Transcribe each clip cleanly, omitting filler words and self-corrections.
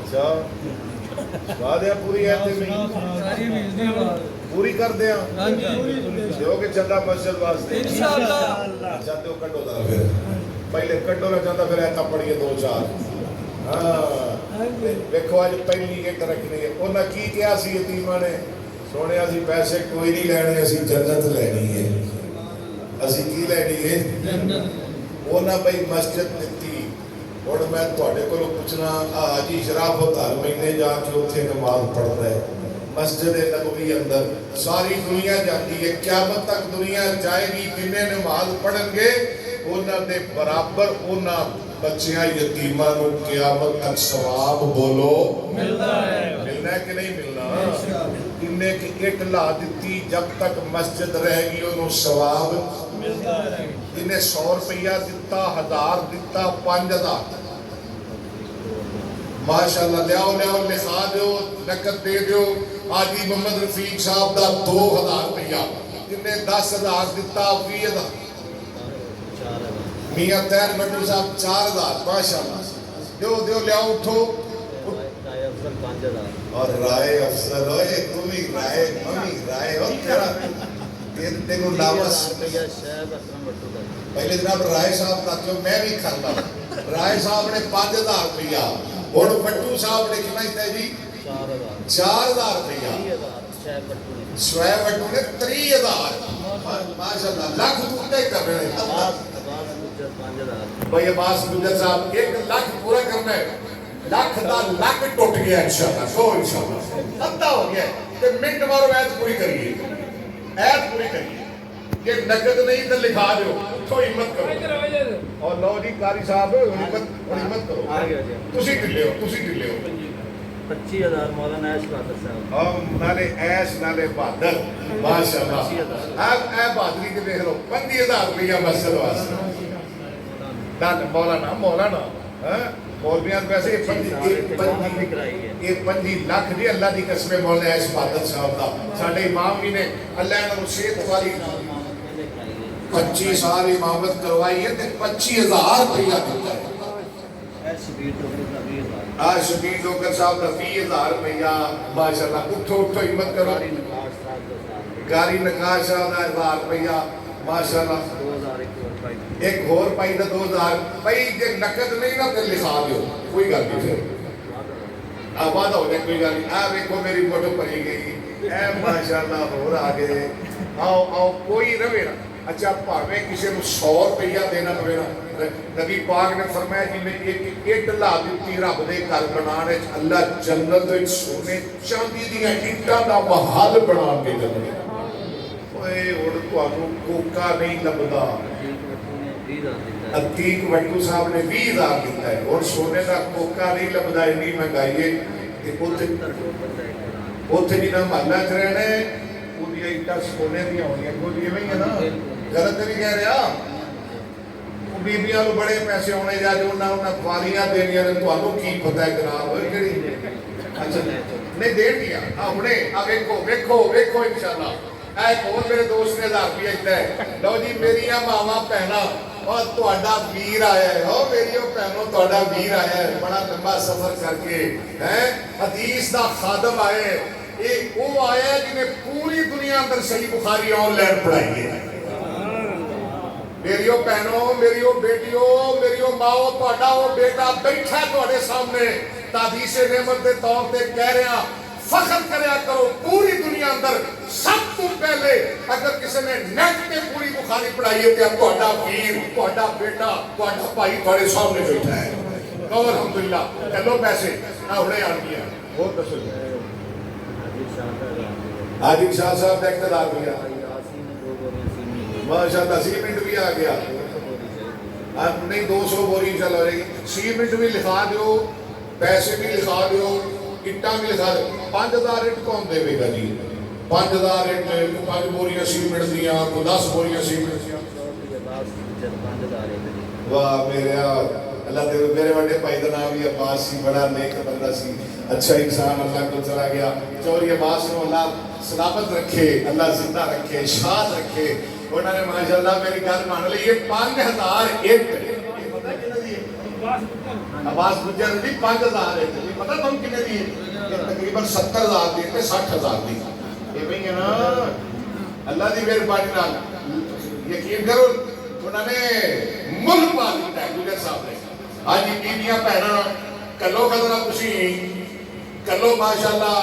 ਅੱਛਾ ਬਾਦ ਆ ਪੂਰੀ ਹੈ ਤੇ ਸਾਰੀ ਵੀਰ ਦੀ ਆਵਾਜ਼ ਪੂਰੀ ਕਰਦੇ ਆ ਹਾਂਜੀ ਦਿਓਗੇ ਚੰਦਾ ਮਸਜਿਦ ਵਾਸਤੇ ਇਨਸ਼ਾਅੱਲਾ ਜਾਂਦੇ ਹੋ ਕੱਢੋ ਦਾ ਫਿਰ ਪਹਿਲੇ ਕੱਢੋ ਨਾ ਜਾਂਦਾ ਫਿਰ ਐਤਾ ਪੜੀਏ ਦੋ ਚਾਰ ਹਾਂ ਵੇਖੋ ਅੱਜ ਪਹਿਲੀ ਇੱਟ ਰੱਖਣੀ ਹੈ ਉਹਨਾਂ ਕੀ ਕਿਹਾ ਸੀ ਯਤੀਮਾਂ ਨੇ ਸੋਹਣਿਆ ਅਸੀਂ ਪੈਸੇ ਕੋਈ ਨਹੀਂ ਲੈਣੇ ਅਸੀਂ ਜੰਨਤ ਲੈਣੀ ਹੈ ਅਸੀਂ ਕੀ ਲੈਣੀ ਹੈ ਜੰਨਤ ਉਹਨਾਂ ਬਈ ਮਸਜਿਦ ਦਿੱਤੀ ਹੁਣ ਮੈਂ ਤੁਹਾਡੇ ਕੋਲੋਂ ਪੁੱਛਣਾ ਹਾਜੀ ਸ਼ਰਾਫਤ ਹਰ ਮਹੀਨੇ ਜਾ ਕੇ ਉੱਥੇ ਨਮਾਜ਼ ਪੜ੍ਹਦਾ ਹੈ ਮਸਜਿਦ ਨਬਵੀ ਅੰਦਰ ਸਾਰੀ ਦੁਨੀਆ ਜਾਂਦੀ ਹੈ ਕਿਆਮਤ ਤੱਕ ਦੁਨੀਆ ਜਾਏਗੀ ਜਿੰਨੇ ਨਮਾਜ਼ ਪੜ੍ਹਨਗੇ ਉਹਨਾਂ ਦੇ ਬਰਾਬਰ ਉਹਨਾਂ ਬੱਚਿਆਂ ਯਤੀਮਾਂ ਨੂੰ ਕਿਆਮਤ ਤੱਕ ਸਵਾਬ ਬੋਲੋ ਮਿਲਦਾ ਹੈ ਮਿਲਣਾ ਕਿ ਨਹੀਂ ਮਿਲਣਾ ਕਿੰਨੇ ਕਿ ਇੱਟ ਲਾ ਦਿੱਤੀ ਜਦ ਤੱਕ ਮਸਜਿਦ ਰਹੇਗੀ ਉਹਨੂੰ ਸਵਾਬ ਮਿਲਦਾ ਹੈ ਜਿਹਨੇ 100 ਰੁਪਇਆ ਦਿੱਤਾ 1000 ਦਿੱਤਾ 5000 ਮਾਸ਼ਾਅੱਲਾ ਲਿਆਓ ਲਿਖਾ ਦਿਓ ਨਕਦ ਦੇ ਦਿਓ ਆਜੀ ਮੁਹੰਮਦ ਰਫੀਕ ਸਾਹਿਬ ਦਾ 2000 ਰੁਪਇਆ ਜਿਹਨੇ 10000 ਦਿੱਤਾ 20000 मियां तैर बटू साहब 4000 माशाल्लाह दो लियाओ उठो और राय अफसर ओए तुम ही राय मम्मी राय हो तेरा तेनू लावस पहले जनाब राय साहब का क्यों मैं भी खाता राय साहब ने 5000 रुपया और बट्टू साहब ने कितना दिता जी 4000 रुपया शोएब बट्टू ने 3000 माशाल्लाह लाख पूरे कर रहे हैं भाई अब्बास गुजर साहब 1 लाख पूरा करना है लाख दा लाख टूट गया इंशाल्लाह सो इंशाल्लाह अद्धा हो गया ते मिनट मारो ऐत पूरी करिए ऐत पूरी करिए ये नकद नहीं तो लिखा दो तो हिम्मत करो और लो जी कारी साहब हिम्मत करो तुसी ढिले हो 25000 मौलाना ऐश बहादुर साहब हम नाले ऐश नाले बहादुर माशाल्लाह अब ए बहादुरी के देख लो 25000 रुपया मस्जिद वास्ते दान मौलाना हैं मौलवियां वैसे ये 25 लाख दी अल्लाह दी कसम मौलाना ऐश बहादुर साहब दा साडे इमाम भी ने अल्लाह ने सेहत वाली 25 साल इमामत करवाई है ते 25000 रुपया दिता है शबीर डोगर साहब का 20000 रुपया माशाल्लाह उठो हिम्मत करो गारी नकाश साहब का 1000 रुपया माशाल्लाह एक होर पाई का 2000 भाई जे नकद नहीं ना तो लिखा दो कोई गल नहीं फिर वादा हो जाए कोई गल नहीं आ देखो मेरी फोटो भरी गई ए माशाल्लाह होर आ गए आओ कोई रवे ना अच्छा भावे किसी को 100 रुपया देना पवे ना नबी पाक ने फरमाया जिन्हें एक इट ला दी रब दे घर बनाने अल्लाह जन्नत विच सोने चांदी दी इट्टां दा महल बना के देवे ओए हुण तुहानू कोका नहीं लभदा अतीक वट्टू साहब ने 20000 दिता है और सोने का कोका नहीं लभदा इन्नी महंगाई है ते उत्थे जिन्ना महल्ला च रहना है ਉਹਦੀਆਂ ਇੱਟਾਂ ਸੋਨੇ ਦੀਆਂ ਹੋਣੀਆਂ ਕੋਈ ਇਵੇਂ ਹੀ ਹੈ ਨਾ ਗਲਤ ਨਹੀਂ ਕਹਿ ਰਿਹਾ ਉਹ ਬੀਬੀਆਂ ਨੂੰ ਬੜੇ ਪੈਸੇ ਆਉਣੇ ਜਾਂ ਜੋ ਉਹਨਾਂ ਖਵਾਲੀਆਂ ਦੇਣੀਆਂ ਨੇ ਤੁਹਾਨੂੰ ਕੀ ਪਤਾ ਹੈ ਜਨਾਬ ਕਿਹੜੀ ਅੱਛਾ ਨਹੀਂ ਦੇਣੀਆਂ ਆ ਹੁਣੇ ਆ ਵੇਖੋ ਇਨਸ਼ਾਅੱਲਾ ਇਹ ਇੱਕ ਹੋਰ ਮੇਰੇ ਦੋਸਤ ਨੇ 1000 ਰੁਪਏ ਦਿੱਤਾ ਹੈ ਲਓ ਜੀ ਮੇਰੀਆਂ ਮਾਵਾਂ ਭੈਣਾਂ और ਤੁਹਾਡਾ ਵੀਰ ਆਇਆ ਹੈ ਹੋ ਮੇਰੀਓ ਭੈਣੋ ਤੁਹਾਡਾ ਵੀਰ ਆਇਆ ਹੈ ਬੜਾ ਲੰਬਾ ਸਫ਼ਰ ਕਰਕੇ ਹੈ ਹਦੀਸ ਦਾ ਖਾਦਮ ਆਇਆ ਹੈ ये वो आया जिन्हें पूरी दुनिया अंदर सही बुखारी ऑनलाइन पढ़ाई है मेरियो बहनों मेरियो बेटियों मेरियो माओ ਤੁਹਾਡਾ वो बेटा बैठा ਤੁਹਾਡੇ सामने तादीसे नेमत के तौर पे कह रहा फख्र करया करो पूरी दुनिया अंदर सब तो पहले अगर किसी ने नेट पे पूरी बुखारी पढ़ाई है तो ਤੁਹਾਡਾ वीर ਤੁਹਾਡਾ बेटा ਤੁਹਾਡਾ भाई ਤੁਹਾਡੇ सामने बैठा है कहो अल्हम्दुलिल्लाह चलो पैसे ना हुणे आ गया बहुत दसो आदिल शाह साहब का इक़्तिदार भी आ माशाअल्लाह सीमेंट भी आ गया नहीं 200 बोरी चल रहेगी सीमेंट भी लिखा दो पैसे भी लिखा दो इट्टा भी लिखा दो 5000 इट कौन देगा जी 5000 इट 5 बोरियां सीमेंट दियां 10 बोरियां सीमेंट वाह मेरे अल्लाह दे मेरे बड़े भाई का नाम भी अब्बास सी बड़ा नेक बंदा सी अच्छा इंसान अल्लाह को चला गया चौरी अब्बास को अल्लाह सलामत रखे अल्लाह जिंदा रखे शाद रखे उन्होंने माशाअल्लाह मेरी गल मान ली ये 5000 इट आवाज गुजर दी 5000 है जी पता तुम कितने दी ये तकरीबन 70000 दी ते 60000 दी ये भी है ना अल्लाह दी मेहरबानी नाल यकीन करो उन्होंने मुल्क पा दिता है गुजर साहब ने आज बीबियां भैन कलो कदरा तुसी कलो माशाअल्लाह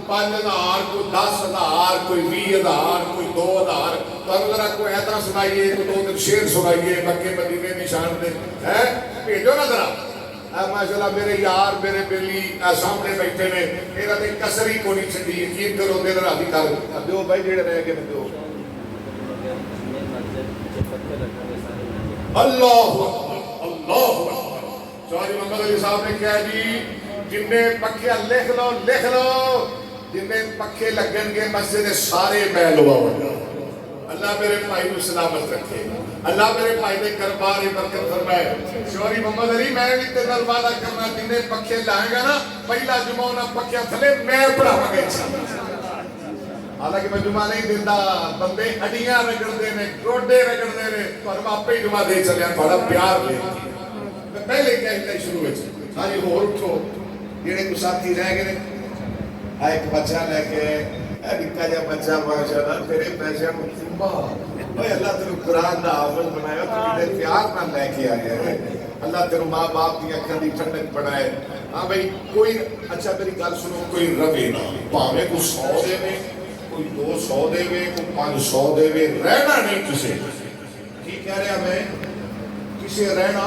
5000 कोई 10000 कोई 20000 कोई 2000 तो जरा कोई ऐसा सुनाइए कोई दो दिन शेर सुनाइए मक्के मदीने निशान दे हैं भेजो ना जरा माशाअल्लाह मेरे यार मेरे बेली सामने बैठे ने मेरा ते कसर ही कोई छड़ी यकीन करो दिन रात कर दो भाई जेड़े रह गए दो अल्लाह अल्लाह चौधरी मोहम्मद अली साहब ने कहा जी जिन्ने पखे लिख लो जिन्ने पखे लगनगे मस्जिद सारे महल हुआ अल्लाह मेरे भाई को सलामत रखे अल्लाह मेरे भाई ने करबार बरकत फरमाए चौधरी मोहम्मद अली मैं भी तेरे नाल वादा करना जिन्ने पखे लाएगा ना पहला जुमा ना पखे थले मैं पढ़ावांगा इंशाअल्लाह हालांकि मैं जुमा नहीं दिंदा बंदे अडियां रगड़दे ने गोडे रगड़दे ने पर मैं आपे जुमा दे चलिया बड़ा प्यार ले मैं पहले कहता शुरू में सारी होर उठो जेड़े को साथी रह गए आ एक बच्चा लेके निक्का जा बच्चा माशाअल्लाह तेरे पैसे को चुम्मा ओए अल्लाह तेरे कुरान दा हाफिज बनाया तो तेरे प्यार नाल लेके आया है अल्लाह तेरे मां बाप दी अखां दी ठंडक बनाए हां भाई कोई अच्छा मेरी गल सुनो कोई रवे ना भावे को 100 देवे कोई 200 देवे कोई 500 देवे रहना नहीं किसे की कह रहा मैं किसे रहना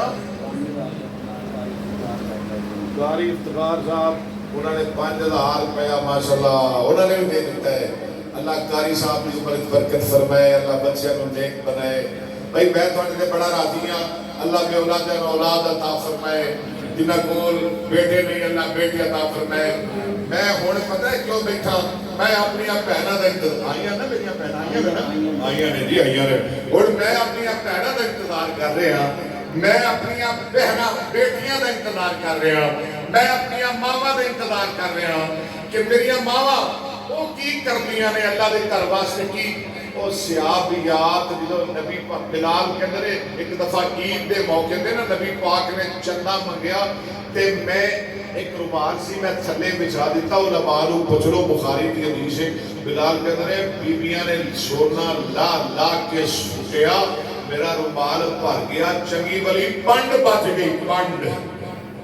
कारी इफ्तिखार साहब उन्होंने 5000 रुपया माशाल्लाह उन्होंने भी दे दिता है अल्लाह कारी साहब की उम्र बरकत फरमाए अल्लाह बच्चों को नेक बनाए भाई मैं थोड़े से बड़ा राजी हाँ अल्लाह के औलाद अता फरमाए जिन्हों को बेटे नहीं अल्लाह बेटे अता फरमाए मैं हुण पता है क्यों बैठा मैं अपनी भैनों का इंतजार आईया ना मेरी भैन आईया ने जी आईया ने हुण मैं अपनी भैनों का इंतजार कर रहा मैं अपनी बहना बेटियां का इंतजार कर रहा मैं अपनी मावां का इंतजार कर रहा कि मेरिया मावां वो की करदियां ने अल्लाह के घर वास्ते की वो सियाबियात जो नबी बिलाल कहते एक दफा ईद के मौके पे ना नबी पाक ने चंदा मंगया ते मैं एक रुमाल सी मैं थले बिछा दिता उलमा नूं पुछ लो बुखारी की हदीस है बिलाल कहते बीबियां ने सोना ला ला के सुटिया मेरा रुमाल भर गया चंगी वाली पंड बच गई पंड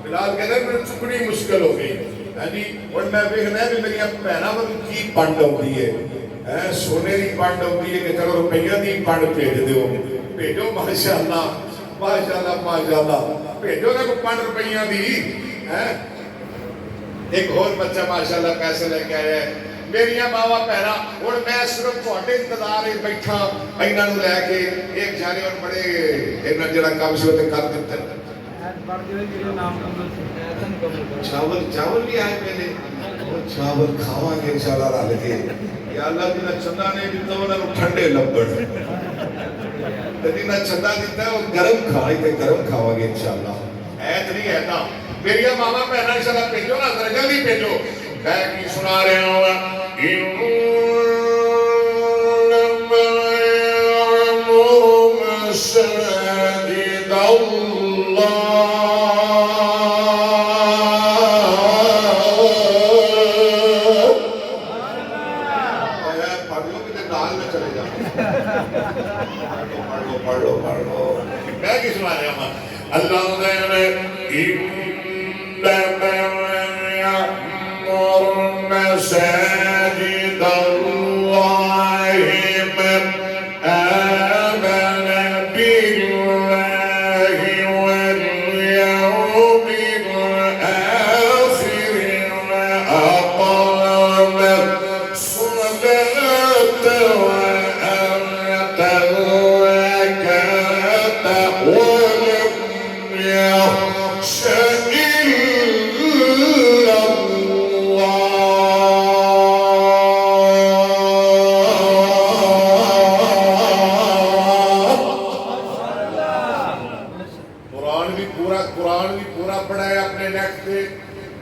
बिलाल कहते मेरे चुकनी मुश्किल हो गई है जी और मैं देखना भी मेरी भैन वाली की पंड आती है सोने की पंड आती है कि चलो रुपया की पंड भेज दो भेजो माशाअल्लाह माशाअल्लाह माशाअल्लाह भेजो ना कोई 5 रुपया की है एक और बच्चा माशाअल्लाह पैसे लेके आया है मेरिया मावा भैन हूँ मैं सिर्फ थोड़े इंतजार बैठा इन्हों लैके एक जाने और बड़े इन्होंने जो काम से कर दिता चावल चावल भी आए मेरे चावल खावांगे इंशाल्लाह रल के या अल्लाह जिन्हें चंदा नहीं दिता उन्होंने ठंडे लभण जिन्हें चंदा दिता वो गर्म खाए तो गर्म खावांगे इंशाल्लाह ऐत नहीं है ना मेरिया मावा भैन इंशाल्लाह भेजो ना जल्दी भेजो मैं की सुना रहा हूँ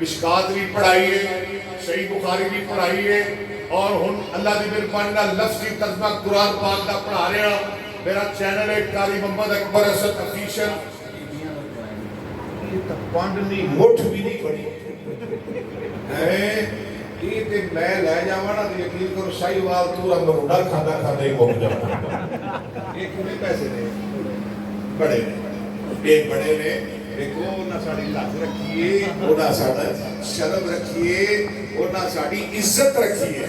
मिशकात भी पढ़ाई है सही बुखारी भी पढ़ाई है और हुन अल्लाह की मेहरबानी नाल लफ्जी तर्जमा कुरान पाक का पढ़ा रहा मेरा चैनल है कारी मोहम्मद अकबर असद ऑफिशियल ਪੰਡ ਨਹੀਂ ਮੁੱਠ ਵੀ ਨਹੀਂ ਬਣੀ ਹੈ ਇਹ ਤੇ ਮੈਂ ਲੈ ਜਾਵਾਂ ਨਾ ਤੇ ਯਕੀਨ ਕਰੋ ਸ਼ਾਹੀਵਾਲ ਪੂਰਾ ਮੁੰਡਾ ਖਾਂਦਾ ਖਾਂਦਾ ਹੀ ਮੁੱਕ ਜਾਣਾ ਇਹ ਕਿੰਨੇ ਪੈਸੇ ਨੇ ਬੜੇ ਨੇ ਇਹ ਬੜੇ ਨੇ देखो ना साड़ी लाज रखिए ओना साड़ा शर्म रखिए ओना साड़ी इज्जत रखिए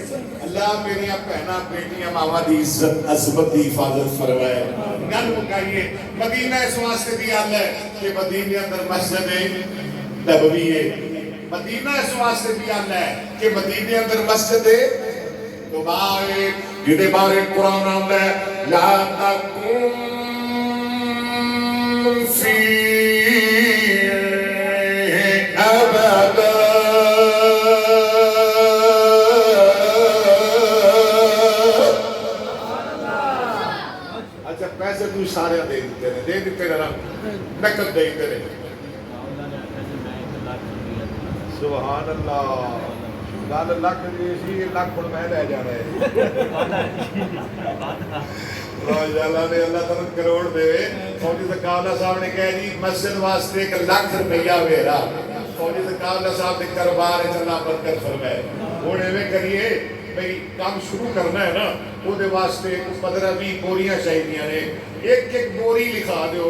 अल्लाह मेरिया बहना बेटियां मावा दी इज्जत अजमत दी हिफाजत फरमाए गल मुकाइए मदीना इस वास्ते भी आल है कि मदीने अंदर मस्जिद नबवी है मदीना इस वास्ते भी आल है कि मदीने अंदर मस्जिद है तो बारे जिदे बारे कुरान आंदा है ला तकुम फी पैसे तू सारे दे दिते ना नकद दे दिते ने सुभान अल्लाह गल लख दी सी लख हुण मैं ले जाना है अल्लाह ने अल्लाह तन करोड़ दे फौजी ज़कावला साहब ने कहा जी मस्जिद वास्ते 1 लाख रुपया वेरा फौजी ज़कावला साहब ने दरबार च अल्लाह बरकत फरमाए हुण एवें करिए भाई काम शुरू करना है ना ਉਹਦੇ ਵਾਸਤੇ 15-20 बोरियां चाहिए ने एक बोरी लिखा दो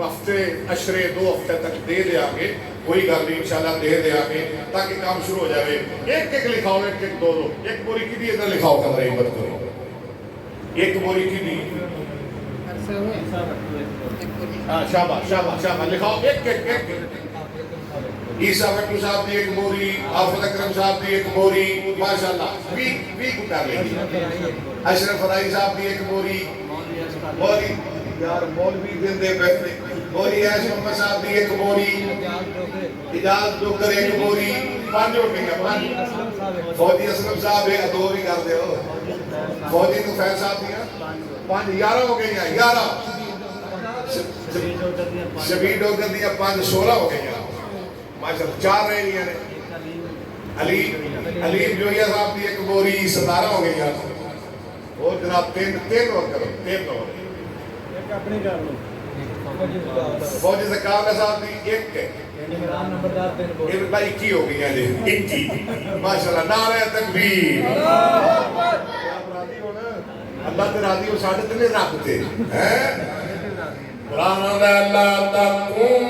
हफ्ते अशरे 2 हफ्ते तक दे देंगे कोई गल नहीं इंशाल्लाह दे देंगे ताकि काम शुरू हो जाए एक लिखाओ एक दो एक बोरी की इधर लिखाओ कमरे मत करो एक बोरी की शाबाश शाबाश शाबाश लिखाओ एक ईसा भट्टू साहब की 1 बोरी आफत अकरम साहब की 1 बोरी माशाल्लाह भी कर लेंगे अशरफ फराई साहब की 1 बोरी यार मौलवी देंदे पैसे बोरी ऐश मोहम्मद साहब की 1 बोरी इजाज डोगर 1 बोरी 5 हो गई 5 फौजी असलम साहब है 2 भी कर दो फौजी तुफैल साहब दिया 5 11 हो गई 11 शबीर डोगर दिया 5 16 हो गई माशाल्लाह 4 रह गई ने अली जोया साहब की 1 बोरी 17 हो गई यार और जनाब 3 और करो 3 और एक अपनी कर लो फौजी ज़कावला साहब की 1 इमरान नंबरदार 3 बोरी ये भाई 21 हो गई है जी 21 माशाल्लाह नारे तकबीर अल्लाह अकबर आप राजी हो ना अल्लाह ते राजी हो साडे ते नहीं रखते हैं कुरान में अल्लाह तकुम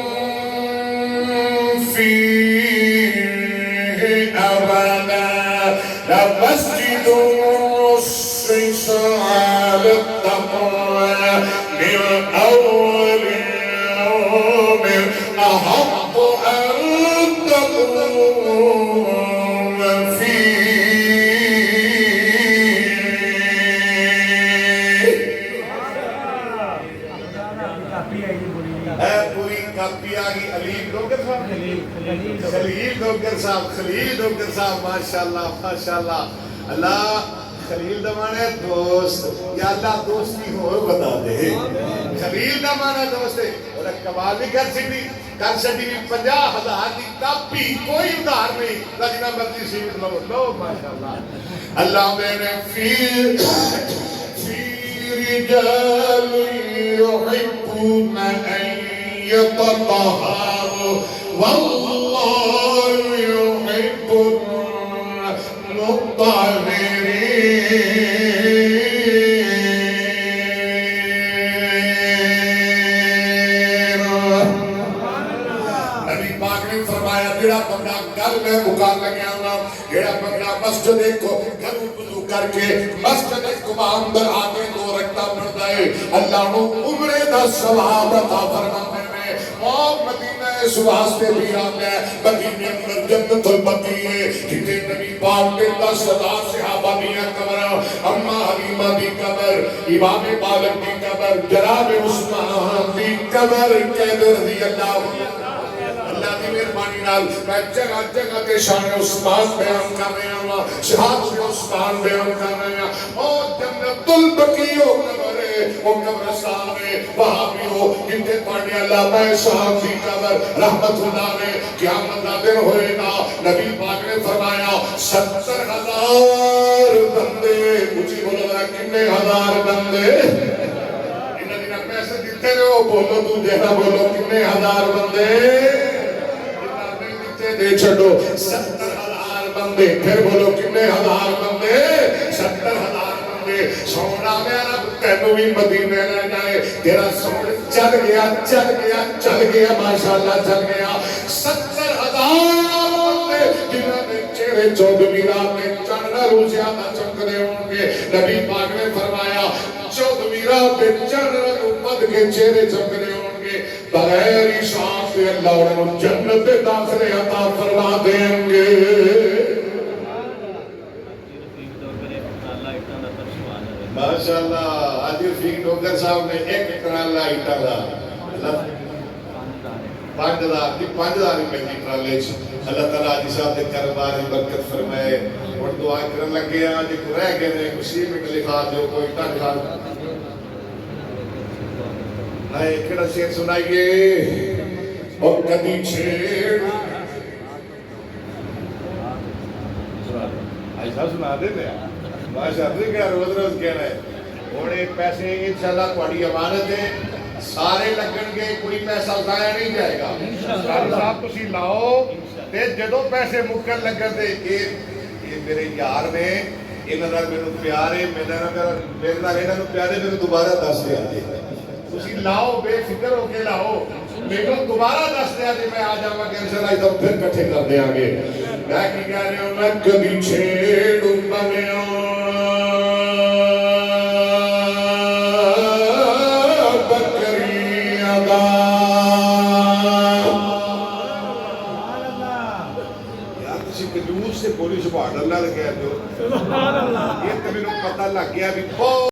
أبدا لمسجد أسس على التقوى من أول يوم أحق أن تقوم पूरी कापी आ गई अलीम डोगर साहब खलील डोगर साहब माशाल्लाह अल्लाह खलील दा माने दोस्त या अल्लाह दोस्ती होर बता दे खलील दा माने दोस्त है और कमाल भी कर छड़ी 50,000 की कापी कोई उधार नहीं जितना मर्जी सीट लो माशाल्लाह अल्लाह मैंने फिर रिजाल युहिब्बून अन यतطهروا والله يحب المطهرين नबी पाक ने फरमाया जेड़ा बंदा गल में मुकाल लगे ना जेड़ा बंदा मस्जिद को घर वुजू करके मस्जिद कुबा अंदर आके 2 रकात पढ़ता है अल्लाह को उम्रे दा सवाब अता फरमाता है और मदीना इस वास्ते भी आता है मदीने अंदर जन्नतुल बकी है जिथे नबी पाक ने 10,000 सहाबा दी कब्र अम्मा हलीमा दी कब्र इमाम मालिक दी कब्र जनाब उस्मान दी कब्र कैद रजी अल्लाह अल्लाह की मेहरबानी नाल मैं जगह जगह ते शान उस्मान बयान कर रहा हूं शहादत उस्मान बयान कर रहा हूं और जन्नतुल बकी हो कब्र है वो कब्रिस्तान है वहां भी हो जिथे पढ़ने अल्लाह मैं साहब दी कब्र रहमतुल्लाह ने क़यामत दा दिन होएगा नबी पाक ने फरमाया 70,000 बंदे ऊंची बोलो जरा कितने हजार बंदे इन्हां दिना पैसे दिते ने ओ बोलो तू जेड़ा बोलो कितने हजार बंदे दे छो 70,000 बंदे फिर बोलो कितने हजार बंदे 70,000 बंदे सोना मेरा तेनू भी मदीने ले जाए तेरा सोन चल गया चल गया चल गया माशाअल्लाह चल गया 70,000 बंदे जिन्होंने चेहरे 14वीं रात में चंद्र रोज़िया का चमकने होंगे नबी पाक ने फरमाया 14वीं रात में चंद्र पद के चेहरे चमकने होंगे बगैर हिसाब से अल्लाह उन्हें जन्नत में दाखिले अता फरमा देंगे माशाअल्लाह आज फीक डोगर साहब ने एक ट्राला इटा दा 5,000 की 5,000 रुपए की ट्राले अल्लाह ताला जी साहब दे कारोबार में बरकत फरमाए और दुआ करन लगे आज रह गए ने कुछ मिनट लिखा दो कोई लिखा नहीं केड़ा शेर सुनाइए और कदी छेड़ ऐसा सुना दे माशाअल्लाह क्या रोज रोज कहना है और एक पैसे इंशाल्लाह तुम्हारी अमानत है सारे लगणगे कोई पैसा जाया नहीं जाएगा साहब तुसी लाओ ते जदों पैसे मुक्कन लगन दे ये मेरे यार ने इन्हां नाल मैनूं प्यार है मेरे नाल इन्हां नूं प्यार है मैनूं दोबारा दस दिया जे तुसी लाओ बेफिक्र होके लाओ मैनूं दोबारा दस दिया जे मैं आ जावांगा इंशाल्लाह तो फिर इकट्ठे कर देंगे मैं की कह रहा हूं मैं कभी छेड़ूं बनिया बोली सुभान अल्लाह कह दो ये तो मेनू पता लग गया भी